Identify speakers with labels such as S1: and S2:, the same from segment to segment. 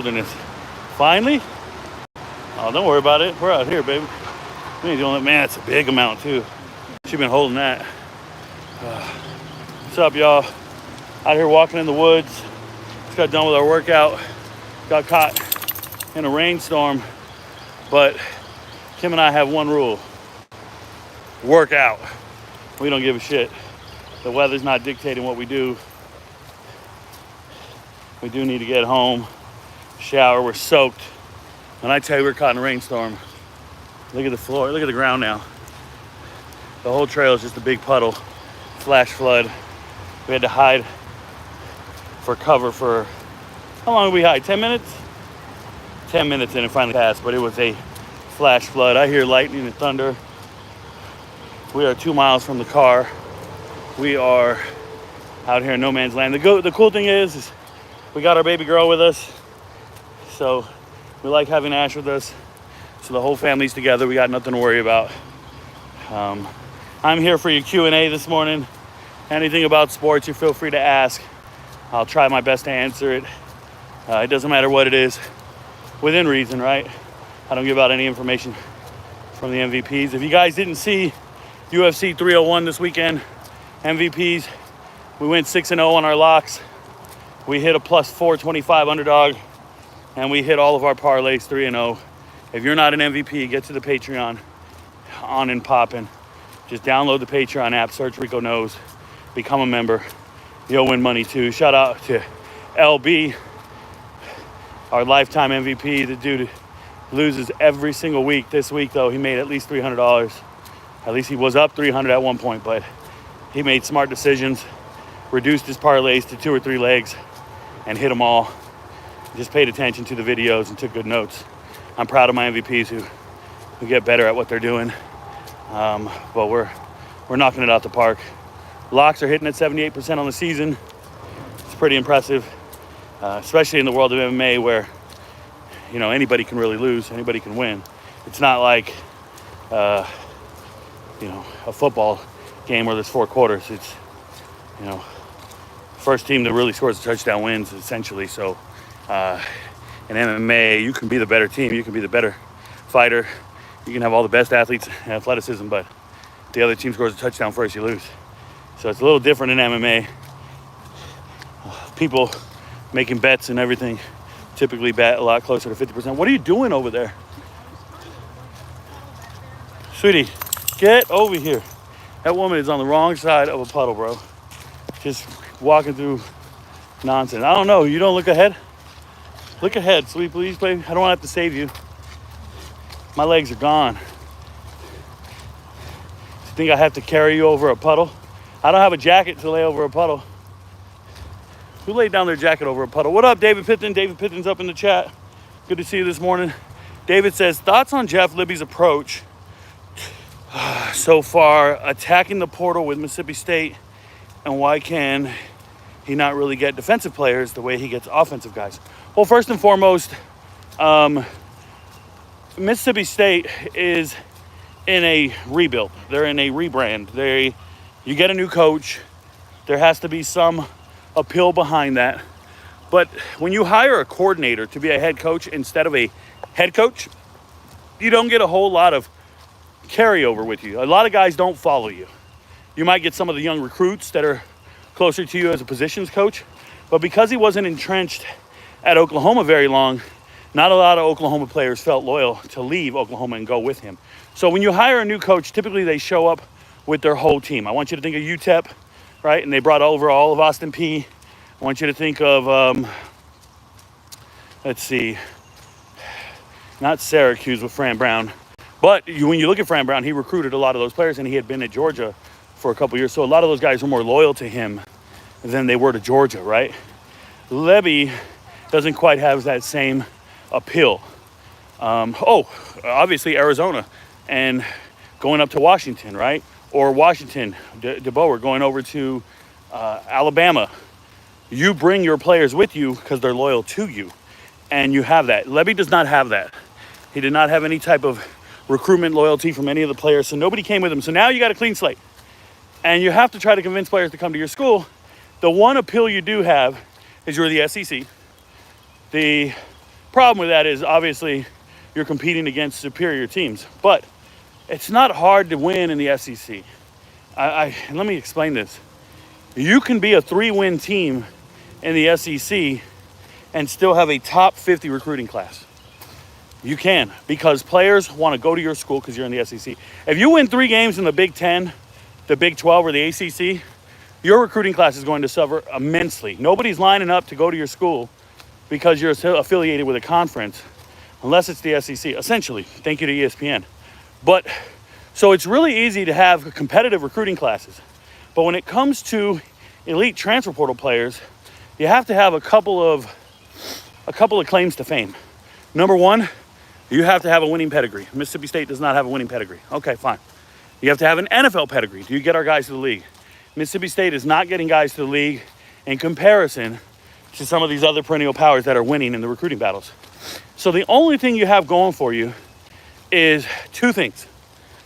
S1: wilderness. Finally? Oh, don't worry about it. We're out here, baby. We ain't doing it. Man, it's a big amount, too. She's been holding that. What's up, y'all? Out here walking in the woods. Just got done with our workout. Got caught in a rainstorm. But Kim and I have one rule. Work out. We don't give a shit. The weather's not dictating what we do. We do need to get home, shower. We're soaked. When I tell you we're caught in a rainstorm, look at the floor, look at the ground now. The whole trail is just a big puddle, flash flood. We had to hide for cover for, how long did we hide, 10 minutes? 10 minutes and it finally passed, but it was a flash flood. I hear lightning and thunder. We are 2 miles from the car. We are out here in no man's land. The cool thing is we got our baby girl with us. So we like having Ash with us. So the whole family's together. We got nothing to worry about. I'm here for your Q&A this morning. Anything about sports, you feel free to ask. I'll try my best to answer it. It doesn't matter what it is, within reason, right? I don't give out any information from the MVPs. If you guys didn't see UFC 301 this weekend, MVPs, we went 6-0 on our locks. We hit a plus 425 underdog, and we hit all of our parlays 3-0. If you're not an MVP, get to the Patreon, on and popping. Just download the Patreon app, search Rico Knows, become a member. You'll win money too. Shout out to LB, our lifetime MVP. The dude loses every single week. This week, though, he made at least $300. At least he was up 300 at one point, but he made smart decisions, reduced his parlays to 2 or 3 legs, and hit them all. Just paid attention to the videos and took good notes. I'm proud of my MVPs who get better at what they're doing. But we're knocking it out the park. Locks are hitting at 78% on the season. It's pretty impressive, especially in the world of MMA where, you know, anybody can really lose, anybody can win. It's not like, you know, a football game where there's 4 quarters. It's, you know, first team that really scores a touchdown wins, essentially. So in MMA, you can be the better team. You can be the better fighter. You can have all the best athletes and athleticism, but the other team scores a touchdown first, you lose. So it's a little different in MMA. People making bets and everything typically bet a lot closer to 50%. What are you doing over there? Sweetie, get over here. That woman is on the wrong side of a puddle, bro. Just walking through nonsense. I don't know. You don't look ahead? Look ahead, sweet, please, baby. I don't want to have to save you. My legs are gone. You think I have to carry you over a puddle? I don't have a jacket to lay over a puddle. Who laid down their jacket over a puddle? What up, David Pitton? David Pitton's up in the chat. Good to see you this morning. David says, thoughts on Jeff Libby's approach so far, attacking the portal with Mississippi State, and why can he not really get defensive players the way he gets offensive guys? Well, first and foremost, Mississippi State is in a rebuild. They're in a rebrand. You get a new coach. There has to be some appeal behind that. But when you hire a coordinator to be a head coach instead of a head coach, you don't get a whole lot of carryover with you. A lot of guys don't follow you. You might get some of the young recruits that are closer to you as a positions coach. But because he wasn't entrenched at Oklahoma very long, not a lot of Oklahoma players felt loyal to leave Oklahoma and go with him. So when you hire a new coach, typically they show up with their whole team. I want you to think of UTEP, right? And they brought over all of Austin Peay. I want you to think of, let's see, not Syracuse with Fran Brown. But when you look at Fran Brown, he recruited a lot of those players, and he had been at Georgia for a couple years. So a lot of those guys were more loyal to him than they were to Georgia, right? Lebby doesn't quite have that same appeal. Obviously Arizona and going up to Washington, right? Or Washington, DeBoer going over to Alabama. You bring your players with you because they're loyal to you, and you have that. Lebby does not have that. He did not have any type of recruitment loyalty from any of the players, so nobody came with him. So now you got a clean slate, and you have to try to convince players to come to your school. The one appeal you do have is you're the SEC. The Problem with that is obviously you're competing against superior teams, but it's not hard to win in the SEC. Let me explain this. You can be a 3-win team in the SEC and still have a top 50 recruiting class. You can, because players want to go to your school because you're in the SEC. If you win 3 games in the Big 10, the Big 12, or the ACC, your recruiting class is going to suffer immensely. Nobody's lining up to go to your school because you're affiliated with a conference, unless it's the SEC, essentially. Thank you to ESPN. But, so it's really easy to have competitive recruiting classes. But when it comes to elite transfer portal players, you have to have a couple of claims to fame. Number one, you have to have a winning pedigree. Mississippi State does not have a winning pedigree. Okay, fine. You have to have an NFL pedigree. Do you get our guys to the league? Mississippi State is not getting guys to the league in comparison to some of these other perennial powers that are winning in the recruiting battles. So the only thing you have going for you is 2 things.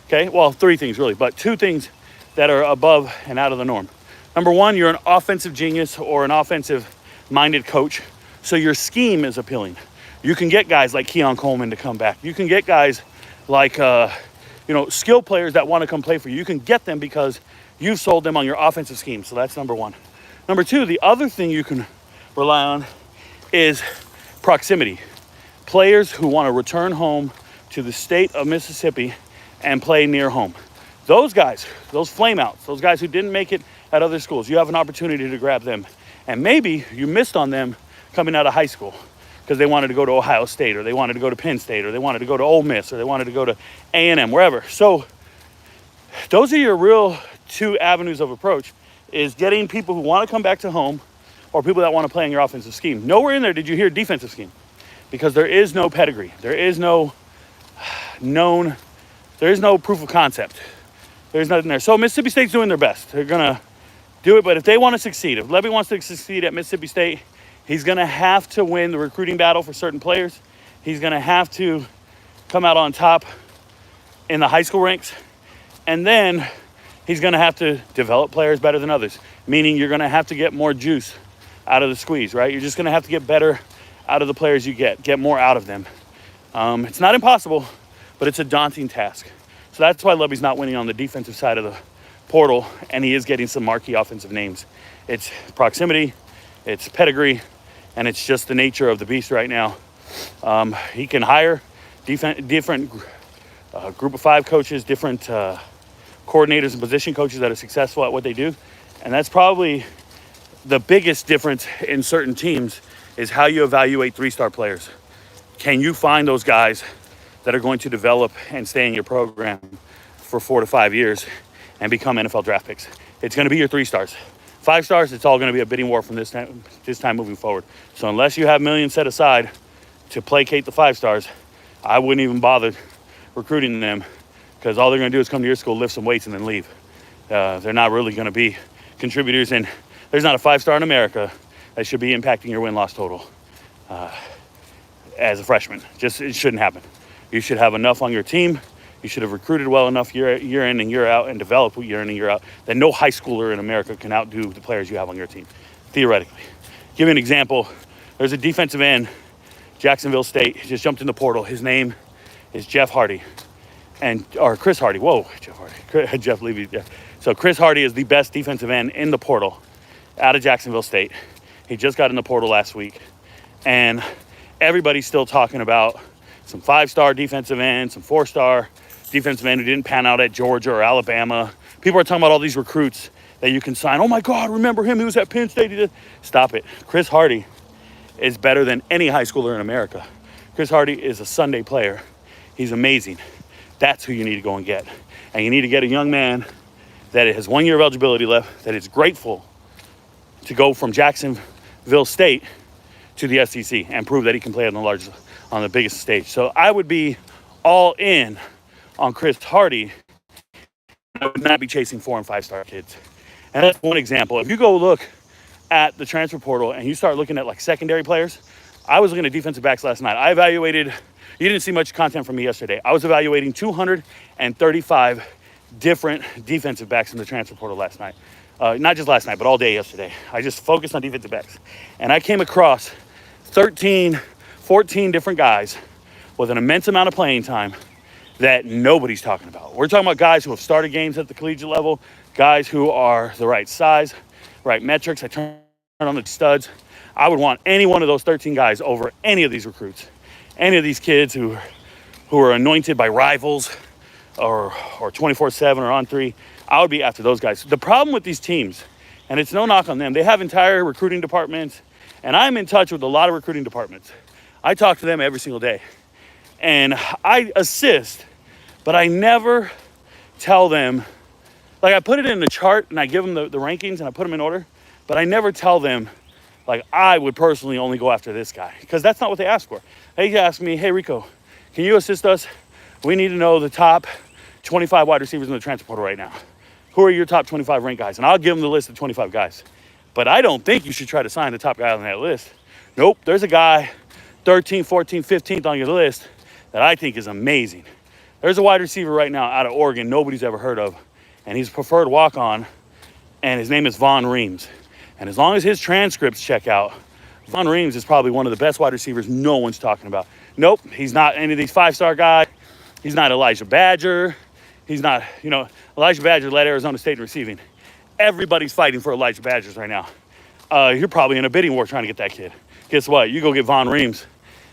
S1: Okay, well, 3 things really, but 2 things that are above and out of the norm. Number one, you're an offensive genius or an offensive-minded coach, so your scheme is appealing. You can get guys like Keon Coleman to come back. You can get guys like, skill players that want to come play for you. You can get them because you've sold them on your offensive scheme. So that's number one. Number two, the other thing you can rely on is proximity. Players who want to return home to the state of Mississippi and play near home. Those guys, those flameouts, those guys who didn't make it at other schools, you have an opportunity to grab them. And maybe you missed on them coming out of high school because they wanted to go to Ohio State, or they wanted to go to Penn State, or they wanted to go to Ole Miss, or they wanted to go to A&M, wherever. So those are your real 2 avenues of approach, is getting people who want to come back to home or people that want to play in your offensive scheme. Nowhere in there did you hear defensive scheme, because there is no pedigree. There is no proof of concept. There's nothing there. So Mississippi State's doing their best. They're going to do it, but if they want to succeed, if Levy wants to succeed at Mississippi State, he's going to have to win the recruiting battle for certain players. He's going to have to come out on top in the high school ranks. And then he's going to have to develop players better than others, meaning you're going to have to get more juice out of the squeeze, right? You're just going to have to get better out of the players you get more out of them. It's not impossible, but it's a daunting task. So that's why Levy's not winning on the defensive side of the portal, and he is getting some marquee offensive names. It's proximity, it's pedigree, and it's just the nature of the beast right now. He can hire different group of 5 coaches, different coordinators and position coaches that are successful at what they do. And that's probably the biggest difference in certain teams, is how you evaluate 3-star players. Can you find those guys that are going to develop and stay in your program for 4 to 5 years and become NFL draft picks? It's going to be your 3 stars. 5 stars, it's all going to be a bidding war from this time moving forward. So unless you have millions set aside to placate the 5 stars, I wouldn't even bother recruiting them, because all they're going to do is come to your school, lift some weights, and then leave. They're not really going to be contributors, and there's not a 5-star in America that should be impacting your win-loss total as a freshman. It shouldn't happen. You should have enough on your team. You should have recruited well enough year in and year out, and developed year in and year out, that no high schooler in America can outdo the players you have on your team, theoretically. Give you an example. There's a defensive end, Jacksonville State. He just jumped in the portal. His name is Chris Hardy. Whoa, Jeff Hardy. Jeff Levy. Yeah. So Chris Hardy is the best defensive end in the portal out of Jacksonville State. He just got in the portal last week. And everybody's still talking about some 5-star defensive end, some 4-star defensive end who didn't pan out at Georgia or Alabama. People are talking about all these recruits that you can sign. Oh my God, remember him? He was at Penn State. Stop it. Chris Hardy is better than any high schooler in America. Chris Hardy is a Sunday player. He's amazing. That's who you need to go and get. And you need to get a young man that has 1 year of eligibility left, that is grateful to go from Jacksonville State to the SEC and prove that he can play on the biggest stage. So I would be all in on Chris Hardy. I would not be chasing 4- and 5-star kids. And that's one example. If you go look at the transfer portal and you start looking at like secondary players, I was looking at defensive backs last night. I evaluated, you didn't see much content from me yesterday. I was evaluating 235 different defensive backs in the transfer portal last night. Not just last night, but all day yesterday. I just focused on defensive backs. And I came across 13 14 different guys with an immense amount of playing time that nobody's talking about. We're talking about guys who have started games at the collegiate level, guys who are the right size, right metrics. I turn on the studs. I would want any one of those 13 guys over any of these recruits, any of these kids who are anointed by rivals or 24/7 or on 3. I would be after those guys. The problem with these teams, and it's no knock on them, they have entire recruiting departments, and I'm in touch with a lot of recruiting departments. I talk to them every single day, and I assist, but I never tell them, like I put it in a chart and I give them the rankings and I put them in order, but I never tell them, like, I would personally only go after this guy, because that's not what they ask for. They ask me, hey, Rico, can you assist us? We need to know the top 25 wide receivers in the transfer portal right now. Who are your top 25 ranked guys? And I'll give them the list of 25 guys. But I don't think you should try to sign the top guy on that list. Nope, there's a guy 13th, 14th, 15th on your list that I think is amazing. There's a wide receiver right now out of Oregon nobody's ever heard of, and he's preferred walk-on, and his name is Von Reams. And as long as his transcripts check out, Von Reams is probably one of the best wide receivers no one's talking about. Nope, he's not any of these 5-star guys. He's not Elijah Badger. He's not, Elijah Badger led Arizona State in receiving. Everybody's fighting for Elijah Badgers right now. You're probably in a bidding war trying to get that kid. Guess what? You go get Von Reams,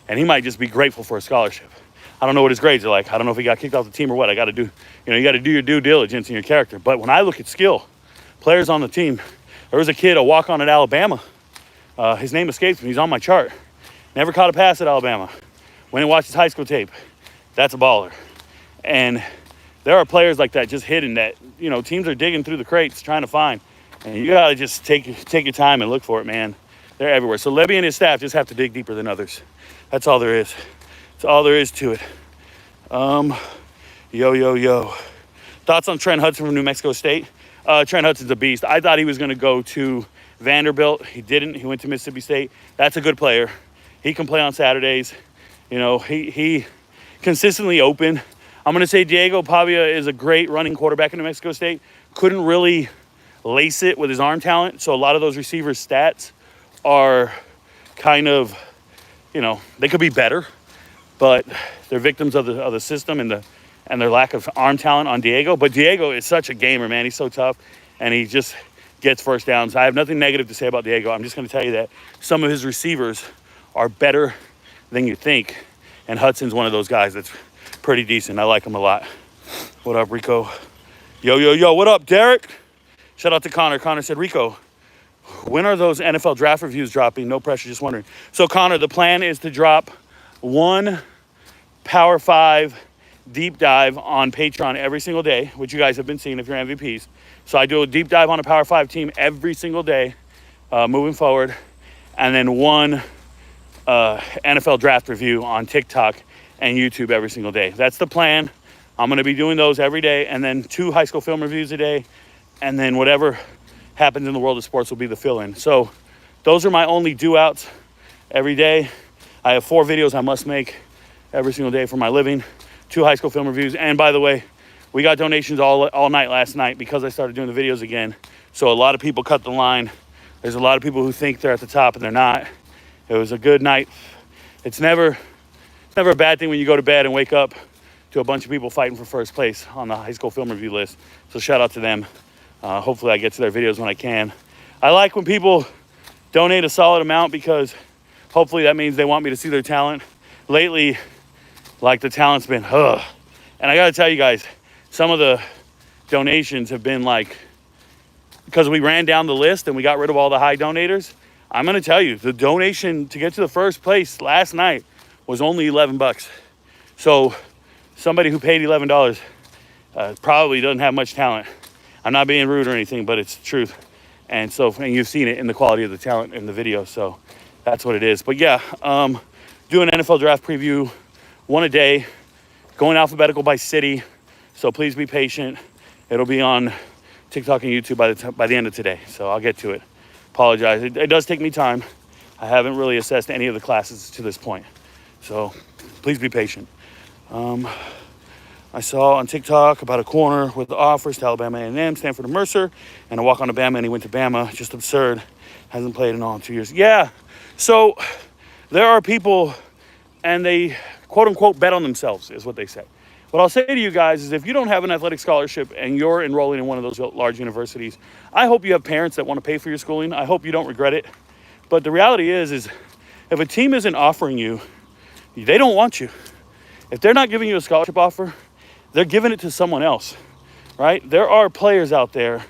S1: and he might just be grateful for a scholarship. I don't know what his grades are like. I don't know if he got kicked off the team or what. You got to do your due diligence in your character. But when I look at skill, players on the team, there was a kid, a walk-on at Alabama. His name escapes me. He's on my chart. Never caught a pass at Alabama. Went and watched his high school tape. That's a baller. And there are players like that just hidden that, teams are digging through the crates trying to find. And you got to just take your time and look for it, man. They're everywhere. So Lebby and his staff just have to dig deeper than others. That's all there is. That's all there is to it. Yo. Thoughts on Trent Hudson from New Mexico State? Trent Hudson's a beast. I thought he was going to go to Vanderbilt. He didn't. He went to Mississippi State. That's a good player. He can play on Saturdays. He consistently open. I'm going to say Diego Pavia is a great running quarterback in New Mexico State. Couldn't really lace it with his arm talent. So a lot of those receivers' stats are kind of, they could be better, but they're victims of the system and their lack of arm talent on Diego. But Diego is such a gamer, man. He's so tough, and he just gets first downs. I have nothing negative to say about Diego. I'm just going to tell you that some of his receivers are better than you think, and Hudson's one of those guys that's pretty decent. I like him a lot. What up, Rico? Yo. What up, Derek? Shout out to Connor. Connor said, Rico, when are those NFL draft reviews dropping? No pressure, just wondering. So, Connor, the plan is to drop one Power 5 deep dive on Patreon every single day, which you guys have been seeing if you're MVPs. So I do a deep dive on a Power 5 team every single day moving forward. And then one NFL draft review on TikTok and YouTube every single day. That's the plan. I'm going to be doing those every day, and then 2 high school film reviews a day. And then whatever happens in the world of sports will be the fill-in. So those are my only do-outs every day. I have 4 videos I must make every single day for my living, 2 high school film reviews. And by the way, we got donations all night last night because I started doing the videos again. So a lot of people cut the line. There's a lot of people who think they're at the top and they're not. It was a good night. It's never a bad thing when you go to bed and wake up to a bunch of people fighting for first place on the high school film review list. So shout out to them. Hopefully I get to their videos when I can. I like when people donate a solid amount because hopefully that means they want me to see their talent. Lately, the talent's been, And I got to tell you guys, some of the donations have been because we ran down the list and we got rid of all the high donators. I'm going to tell you, the donation to get to the first place last night was only $11. So somebody who paid $11 probably doesn't have much talent. I'm not being rude or anything, but it's the truth. And you've seen it in the quality of the talent in the video. So that's what it is. But yeah, do an NFL draft preview, 1 a day, going alphabetical by city. So please be patient. It'll be on TikTok and YouTube by the end of today. So I'll get to it. Apologize. It does take me time. I haven't really assessed any of the classes to this point. So please be patient. I saw on TikTok about a corner with the offers to Alabama A&M, Stanford, and Mercer, and a walk on to Bama, and he went to Bama. Just absurd. Hasn't played in all 2 years. Yeah. So there are people and they, quote unquote, bet on themselves, is what they say. What I'll say to you guys is if you don't have an athletic scholarship and you're enrolling in one of those large universities, I hope you have parents that want to pay for your schooling. I hope you don't regret it. But the reality is if a team isn't offering you, they don't want you. If they're not giving you a scholarship offer, they're giving it to someone else, right? There are players out there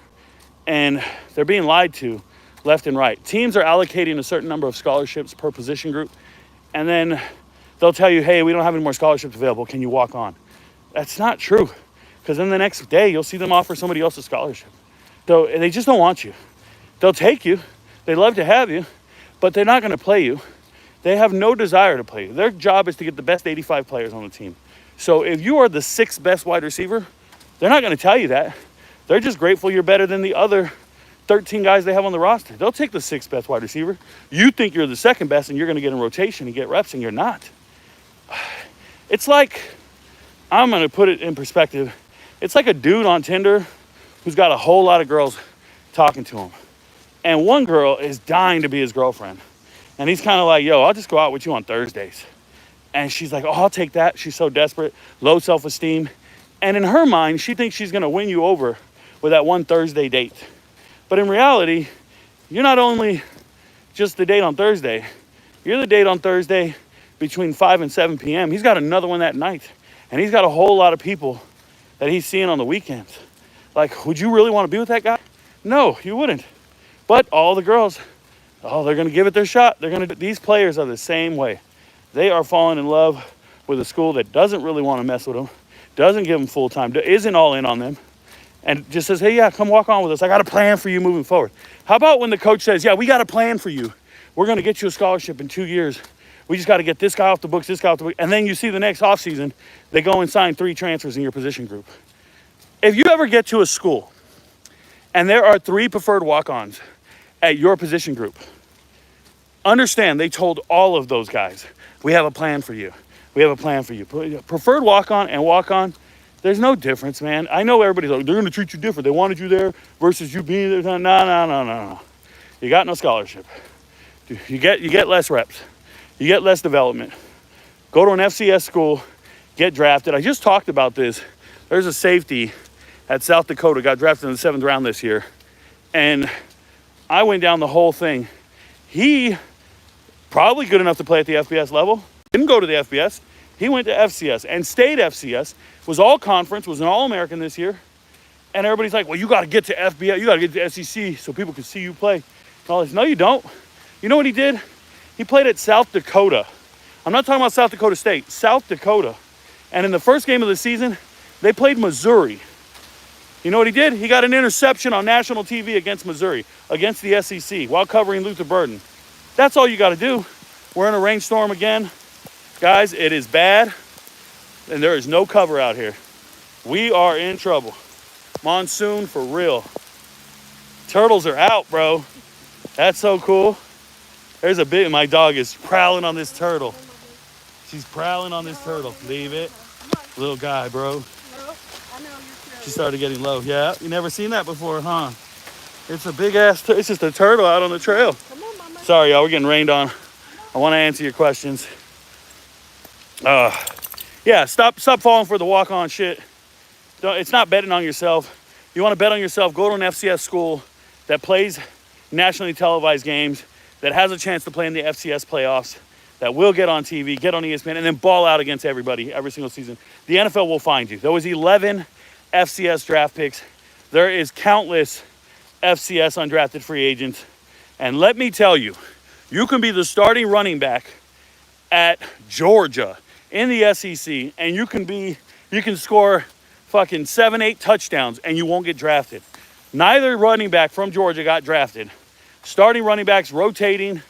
S1: and they're being lied to left and right. Teams are allocating a certain number of scholarships per position group, and then they'll tell you, hey, we don't have any more scholarships available. Can you walk on? That's not true, because then the next day you'll see them offer somebody else a scholarship. So they just don't want you. They'll take you. They'd love to have you, but they're not going to play you. They have no desire to play you. Their job is to get the best 85 players on the team. So if you are the 6th best wide receiver, they're not going to tell you that. They're just grateful you're better than the other 13 guys they have on the roster. They'll take the 6th best wide receiver. You think you're the 2nd best and you're going to get in rotation and get reps, and you're not. It's like, I'm going to put it in perspective. It's like a dude on Tinder who's got a whole lot of girls talking to him. And one girl is dying to be his girlfriend. And he's kind of like, yo, I'll just go out with you on Thursdays. And she's like, oh, I'll take that. She's so desperate, low self-esteem. And in her mind, she thinks she's going to win you over with that one Thursday date. But in reality, you're not only just the date on Thursday. You're the date on Thursday between 5 and 7 p.m. He's got another one that night. And he's got a whole lot of people that he's seeing on the weekends. Like, would you really want to be with that guy? No, you wouldn't. But all the girls, oh, they're going to give it their shot. These players are the same way. They are falling in love with a school that doesn't really want to mess with them, doesn't give them full time, isn't all in on them, and just says, hey, yeah, come walk on with us. I got a plan for you moving forward. How about when the coach says, yeah, we got a plan for you. We're going to get you a scholarship in 2 years. We just got to get this guy off the books, this guy off the books. And then you see the next offseason, they go and sign 3 transfers in your position group. If you ever get to a school and there are 3 preferred walk-ons at your position group, understand they told all of those guys, we have a plan for you. We have a plan for you. Preferred walk-on and walk-on, there's no difference, man. I know everybody's like, they're going to treat you different. They wanted you there versus you being there. No. You got no scholarship. You get less reps. You get less development. Go to an FCS school, get drafted. I just talked about this. There's a safety at South Dakota, got drafted in the 7th round this year. And I went down the whole thing. He probably good enough to play at the FBS level. Didn't go to the FBS. He went to FCS and stayed FCS. Was all conference, was an All-American this year. And everybody's like, well, you got to get to FBS. You got to get to SEC so people can see you play. And all this. No, you don't. You know what he did? He played at South Dakota. I'm not talking about South Dakota State. South Dakota. And in the first game of the season, they played Missouri. You know what he did? He got an interception on national TV against Missouri, against the SEC, while covering Luther Burden. That's all you got to do. We're in a rainstorm again. Guys, it is bad, and there is no cover out here. We are in trouble. Monsoon for real. Turtles are out, bro. That's so cool. There's a bit. My dog is prowling on this turtle. She's prowling on this turtle. Leave it. Little guy, bro. She started getting low. Yeah, you never seen that before, huh? It's a big ass, it's just a turtle out on the trail. Sorry, y'all, we're getting rained on. I want to answer your questions. Yeah, stop falling for the walk-on shit. It's not betting on yourself. You want to bet on yourself, go to an FCS school that plays nationally televised games, that has a chance to play in the FCS playoffs, that will get on TV, get on ESPN, and then ball out against everybody every single season. The NFL will find you. There was 11 FCS draft picks. There is countless FCS undrafted free agents. And let me tell you, you can be the starting running back at Georgia in the SEC, and you can score fucking 7-8 touchdowns, and you won't get drafted. Neither running back from Georgia got drafted. Starting running backs rotating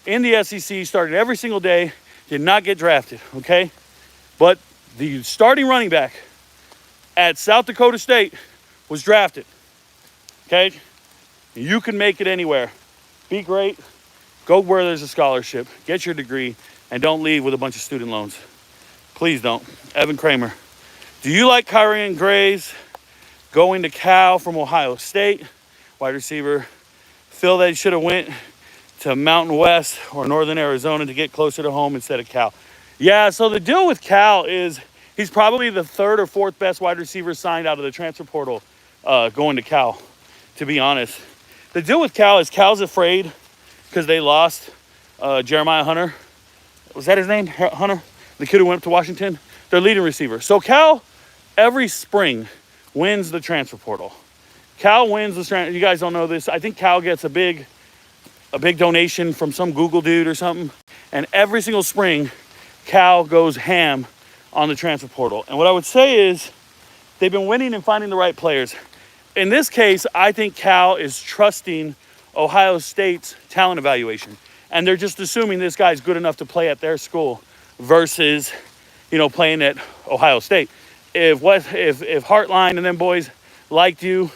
S1: in the SEC, started every single day, did not get drafted, okay? But the starting running back at South Dakota State was drafted, okay? You can make it anywhere. Be great. Go where there's a scholarship. Get your degree, and don't leave with a bunch of student loans. Please don't. Evan Kramer. Do you like Kyrian Gray's going to Cal from Ohio State? Wide receiver. Feel that he should have went to Mountain West or Northern Arizona to get closer to home instead of Cal. Yeah, so the deal with Cal is he's probably the third or fourth best wide receiver signed out of the transfer portal going to Cal, to be honest. The deal with Cal is Cal's afraid because they lost Jeremiah Hunter. Was that his name? Hunter? The kid who went up to Washington? Their leading receiver. So Cal, every spring, wins the transfer portal. Cal wins the transfer. You guys don't know this. I think Cal gets a big donation from some Google dude or something. And every single spring, Cal goes ham on the transfer portal. And what I would say is they've been winning and finding the right players. In this case, I think Cal is trusting Ohio State's talent evaluation. And they're just assuming this guy's good enough to play at their school versus, playing at Ohio State. If Hartline and them boys liked you,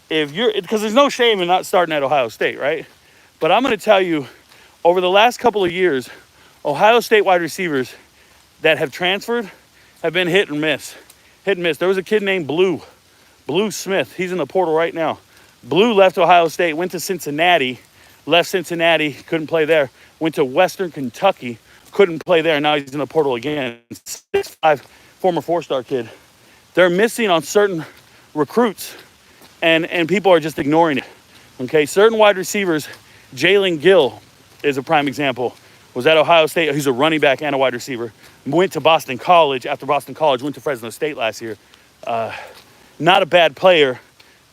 S1: because there's no shame in not starting at Ohio State, right? But I'm going to tell you, over the last couple of years, Ohio State wide receivers that have transferred have been hit and miss. Hit and miss. There was a kid named Blue Smith. He's in the portal right now. Blue left Ohio State, went to Cincinnati, left Cincinnati, couldn't play there. Went to Western Kentucky, couldn't play there. Now he's in the portal again. 6'5", former four-star kid. They're missing on certain recruits, and people are just ignoring it. Okay, certain wide receivers, Jalen Gill is a prime example. Was at Ohio State. He's a running back and a wide receiver. Went to Boston College. After Boston College, went to Fresno State last year. Not a bad player,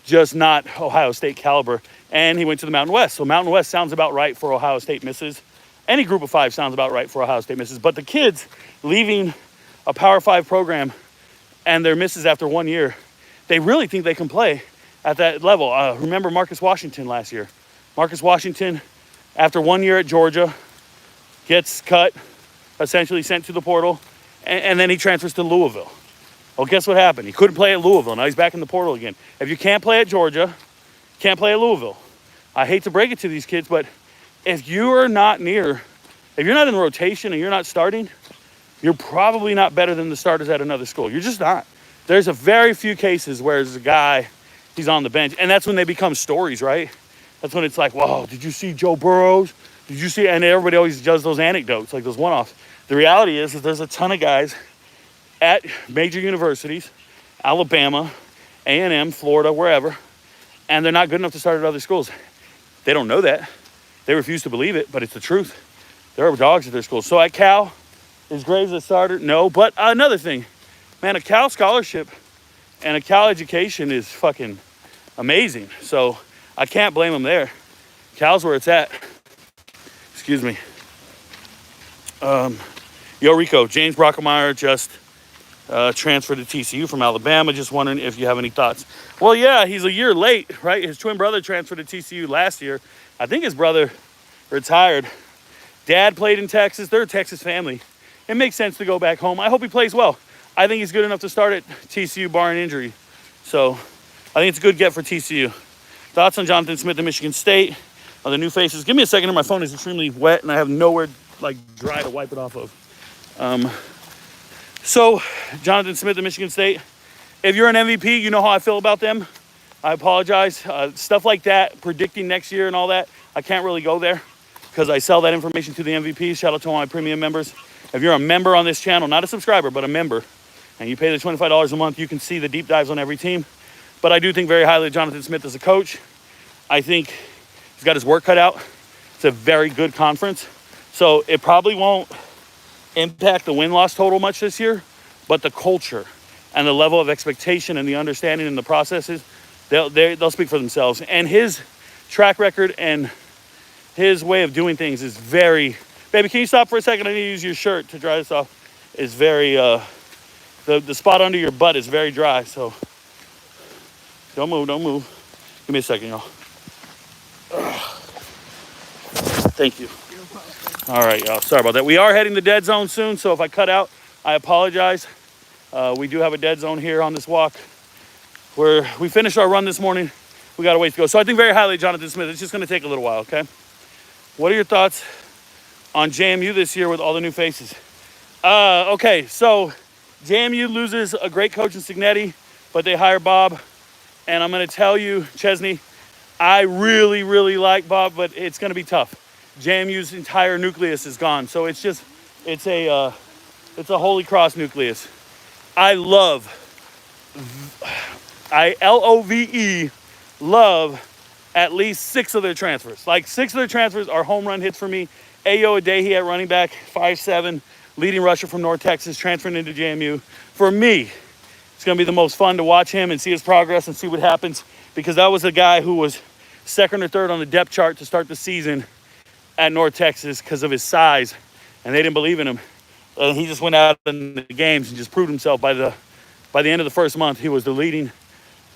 S1: just not Ohio State caliber. And he went to the Mountain West. So Mountain West sounds about right for Ohio State misses. Any group of five sounds about right for Ohio State misses. But the kids leaving a Power 5 program and their misses after 1 year, they really think they can play at that level. Remember Marcus Washington last year. Marcus Washington, after 1 year at Georgia, gets cut, essentially sent to the portal, and then he transfers to Louisville. Well, guess what happened? He couldn't play at Louisville. Now he's back in the portal again. If you can't play at Georgia, can't play at Louisville. I hate to break it to these kids, but if you're not in the rotation and you're not starting, you're probably not better than the starters at another school. You're just not. There's a very few cases where there's a guy, he's on the bench, and that's when they become stories, right? That's when it's like, whoa, did you see Joe Burrows? Did you see? And everybody always does those anecdotes, like those one-offs. The reality is that there's a ton of guys at major universities, Alabama, A&M, Florida, wherever, and they're not good enough to start at other schools. They don't know that. They refuse to believe it, but it's the truth. There are dogs at their schools. So at Cal, is Graves a starter? No. But another thing, man, a Cal scholarship and a Cal education is fucking amazing. So I can't blame them there. Cal's where it's at. Excuse me. Yo, Rico, James Brockemeyer just transferred to TCU from Alabama. Just wondering if you have any thoughts. Well, yeah, he's a year late, right? His twin brother transferred to TCU last year. I think his brother retired. Dad played in Texas. They're a Texas family. It makes sense to go back home. I hope he plays well. I think he's good enough to start at TCU barring injury. So I think it's a good get for TCU. Thoughts on Jonathan Smith at Michigan State? On the new faces? Give me a second. My phone is extremely wet and I have nowhere dry to wipe it off of. So Jonathan Smith at Michigan State. If you're an MVP, you know how I feel about them. I apologize. Stuff like that, predicting next year and all that, I can't really go there because I sell that information to the MVP. Shout out to all my premium members. If you're a member on this channel, not a subscriber, but a member, and you pay the $25 a month, you can see the deep dives on every team. But I do think very highly of Jonathan Smith as a coach. I think he's got his work cut out. It's a very good conference. So it probably won't impact the win-loss total much this year, but the culture and the level of expectation and the understanding and the processes, they'll speak for themselves. And his track record and his way of doing things is very... Baby, can you stop for a second? I need to use your shirt to dry this off. Is very... The spot under your butt is very dry, so... Don't move. Give me a second, y'all. Thank you. All right, y'all. Sorry about that. We are heading to dead zone soon, so if I cut out, I apologize. We do have a dead zone here on this walk where we finished our run this morning. We got a ways to go. So I think very highly of Jonathan Smith. It's just going to take a little while, okay? What are your thoughts on JMU this year with all the new faces? Okay, so JMU loses a great coach in Signetti, but they hire Bob. And I'm going to tell you, Chesney, I really, really like Bob, but it's going to be tough. JMU's entire nucleus is gone. So it's a It's a Holy Cross nucleus. I love, I-L-O-V-E, love at least 6 of their transfers. Like 6 of their transfers are home run hits for me. Ayo Adehi at running back, 5'7", leading rusher from North Texas, transferring into JMU. For me, it's going to be the most fun to watch him and see his progress and see what happens, because that was a guy who was second or third on the depth chart to start the season at North Texas because of his size, and they didn't believe in him. And he just went out in the games and just proved himself. By the end of the first month, he was the leading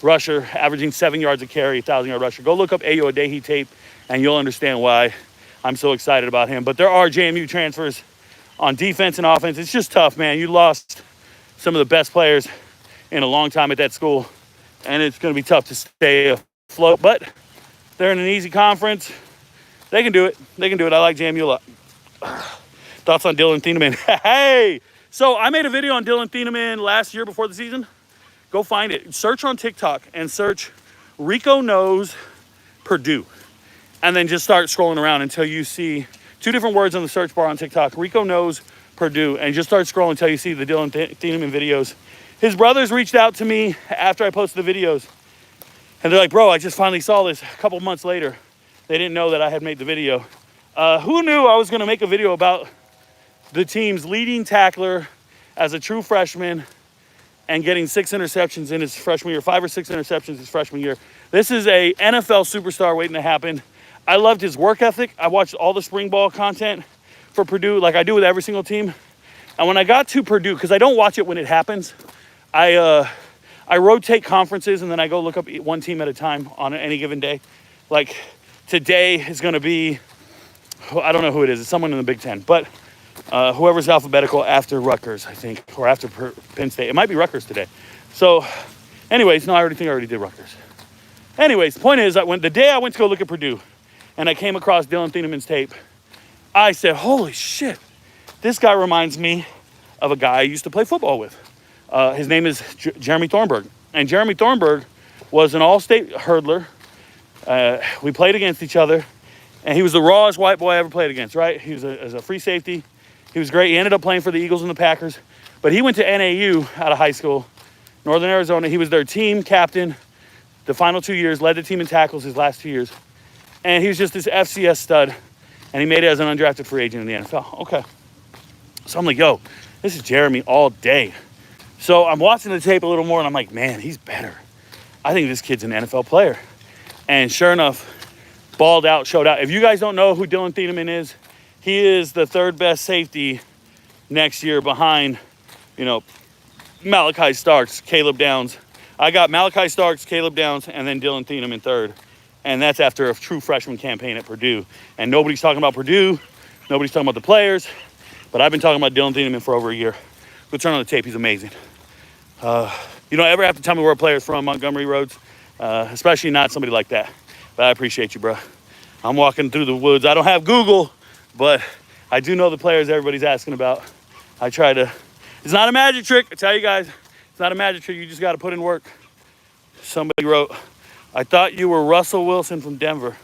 S1: rusher, averaging 7 yards a carry, 1,000-yard rusher. Go look up Ayo Adehi tape, and you'll understand why I'm so excited about him. But there are JMU transfers on defense and offense. It's just tough, man. You lost some of the best players in a long time at that school, and it's going to be tough to stay afloat. But they're in an easy conference. They can do it. They can do it. I like JMU a lot. Thoughts on Dylan Thieneman? Hey! So I made a video on Dylan Thieneman last year before the season. Go find it. Search on TikTok and search Rico Knows Purdue. And then just start scrolling around until you see 2 different words on the search bar on TikTok. Rico Knows Purdue. And just start scrolling until you see the Dylan Thieneman videos. His brothers reached out to me after I posted the videos. And they're like, bro, I just finally saw this a couple months later. They didn't know that I had made the video. Who knew I was going to make a video about the team's leading tackler as a true freshman and getting 6 interceptions in his freshman year, 5 or 6 interceptions his freshman year. This is a NFL superstar waiting to happen. I loved his work ethic. I watched all the spring ball content for Purdue like I do with every single team. And when I got to Purdue, because I don't watch it when it happens, I rotate conferences and then I go look up one team at a time on any given day. Like today is going to be, I don't know who it is. It's someone in the Big Ten. But whoever's alphabetical after Rutgers, I think, or after Penn State. It might be Rutgers today. So anyways, no, I already did Rutgers. Anyways, the point is, the day I went to go look at Purdue and I came across Dylan Thieneman's tape, I said, holy shit, this guy reminds me of a guy I used to play football with. His name is Jeremy Thornburg. And Jeremy Thornburg was an all-state hurdler. We played against each other. And he was the rawest white boy I ever played against, right? He was as a free safety. He was great. He ended up playing for the Eagles and the Packers. But he went to NAU out of high school, Northern Arizona. He was their team captain the final 2 years, led the team in tackles his last 2 years. And he was just this FCS stud. And he made it as an undrafted free agent in the NFL. Okay. So I'm like, yo, this is Jeremy all day. So I'm watching the tape a little more, and I'm like, man, he's better. I think this kid's an NFL player. And sure enough, balled out, showed out. If you guys don't know who Dylan Thieneman is, he is the 3rd best safety next year behind, Malachi Starks, Caleb Downs. I got Malachi Starks, Caleb Downs, and then Dylan Thieneman 3rd. And that's after a true freshman campaign at Purdue. And nobody's talking about Purdue. Nobody's talking about the players. But I've been talking about Dylan Thieneman for over a year. Go turn on the tape. He's amazing. You don't ever have to tell me where a player's from, Montgomery Roads, especially not somebody like that. But I appreciate you, bro. I'm walking through the woods. I don't have Google, but I do know the players everybody's asking about. I try to. It's not a magic trick. I tell you guys, it's not a magic trick. You just got to put in work. Somebody wrote, I thought you were Russell Wilson from Denver.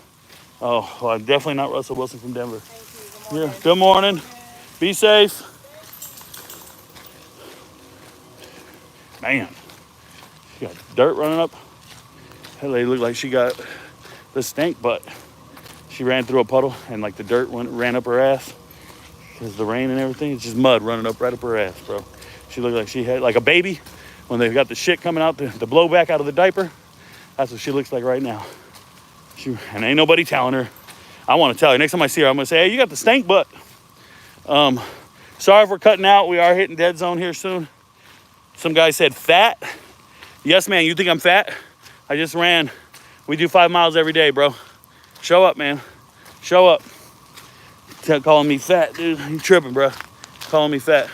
S1: Oh, well, I'm definitely not Russell Wilson from Denver.
S2: Thank you.
S1: Yeah. Good morning. Be safe. Man, she got dirt running up. That lady looked like she got the stink butt. She ran through a puddle and like the dirt ran up her ass because the rain and everything. It's just mud running up right up her ass, bro. She looked like she had like a baby when they've got the shit coming out, the blowback out of the diaper. That's what she looks like right now. And ain't nobody telling her. I want to tell her. Next time I see her, I'm going to say, hey, you got the stank butt. Sorry if we're cutting out. We are hitting dead zone here soon. Some guy said fat. Yes, man, you think I'm fat? I just ran. We do 5 miles every day, bro. Show up, man. Show up. Calling me fat, dude. You tripping, bro. Calling me fat.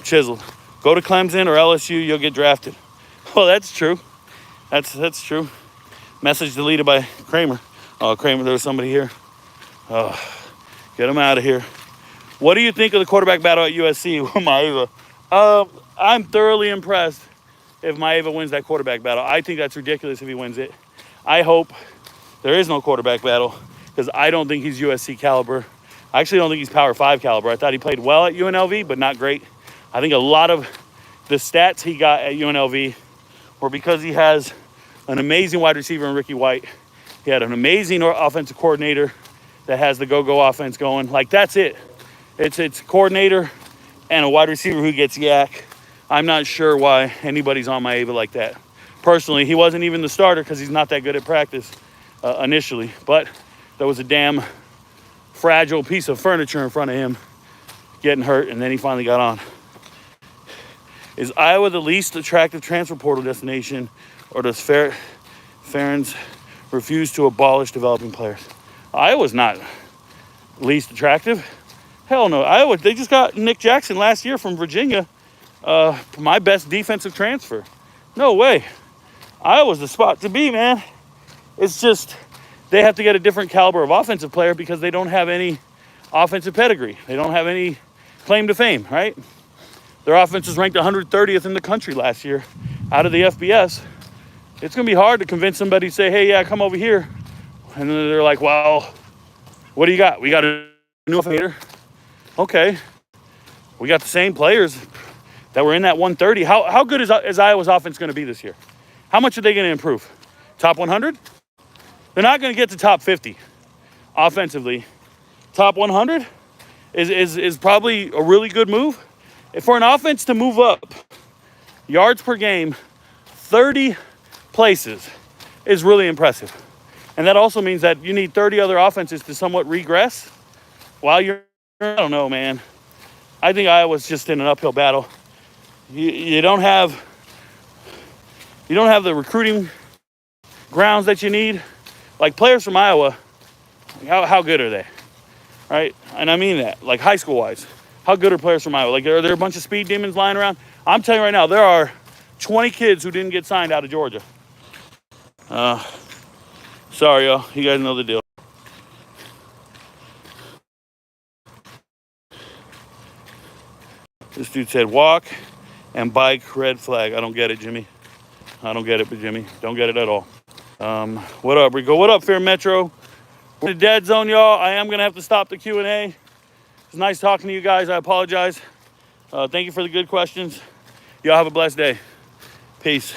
S1: Chiseled. Go to Clemson or LSU, you'll get drafted. Oh, that's true. That's true. Message deleted by Kramer. Oh, Kramer, there was somebody here. Oh, get him out of here. What do you think of the quarterback battle at USC with Maeva? I'm thoroughly impressed if Maeva wins that quarterback battle. I think that's ridiculous if he wins it. I hope there is no quarterback battle because I don't think he's USC caliber. I actually don't think he's Power 5 caliber. I thought he played well at UNLV, but not great. I think a lot of the stats he got at UNLV were because he has an amazing wide receiver in Ricky White. He had an amazing offensive coordinator that has the go-go offense going. Like, that's it. It's a coordinator and a wide receiver who gets yak. I'm not sure why anybody's on my Ava like that. Personally, he wasn't even the starter because he's not that good at practice initially. But there was a damn fragile piece of furniture in front of him getting hurt, and then he finally got on. Is Iowa the least attractive transfer portal destination, or does Ferentz refuse to abolish developing players? Iowa's not least attractive. Hell no. Iowa, they just got Nick Jackson last year from Virginia. My best defensive transfer. No way. Iowa's the spot to be, man. It's just they have to get a different caliber of offensive player because they don't have any offensive pedigree. They don't have any claim to fame, right? Their offense was ranked 130th in the country last year out of the FBS. It's going to be hard to convince somebody to say, hey, yeah, come over here. And then they're like, well, what do you got? We got a new offense. Okay. We got the same players that were in that 130. How good is Iowa's offense going to be this year? How much are they going to improve? Top 100? They're not going to get to top 50 offensively. Top 100 is probably a really good move. For an offense to move up yards per game 30 places is really impressive. And that also means that you need 30 other offenses to somewhat regress while you're, I don't know, man. I think Iowa's just in an uphill battle. You don't have the recruiting grounds that you need. Like, players from Iowa, how good are they? Right? And I mean that, like, high school wise. How good are players from Iowa? Like, are there a bunch of speed demons lying around? I'm telling you right now, there are 20 kids who didn't get signed out of Georgia. Sorry, y'all. You guys know the deal. This dude said walk and bike, red flag. I don't get it, Jimmy. I don't get it, but Jimmy, don't get it at all. What up, Rico? What up, Fair Metro? We're in the dead zone, y'all. I am going to have to stop the Q&A. It's nice talking to you guys. I apologize. Thank you for the good questions. Y'all have a blessed day. Peace.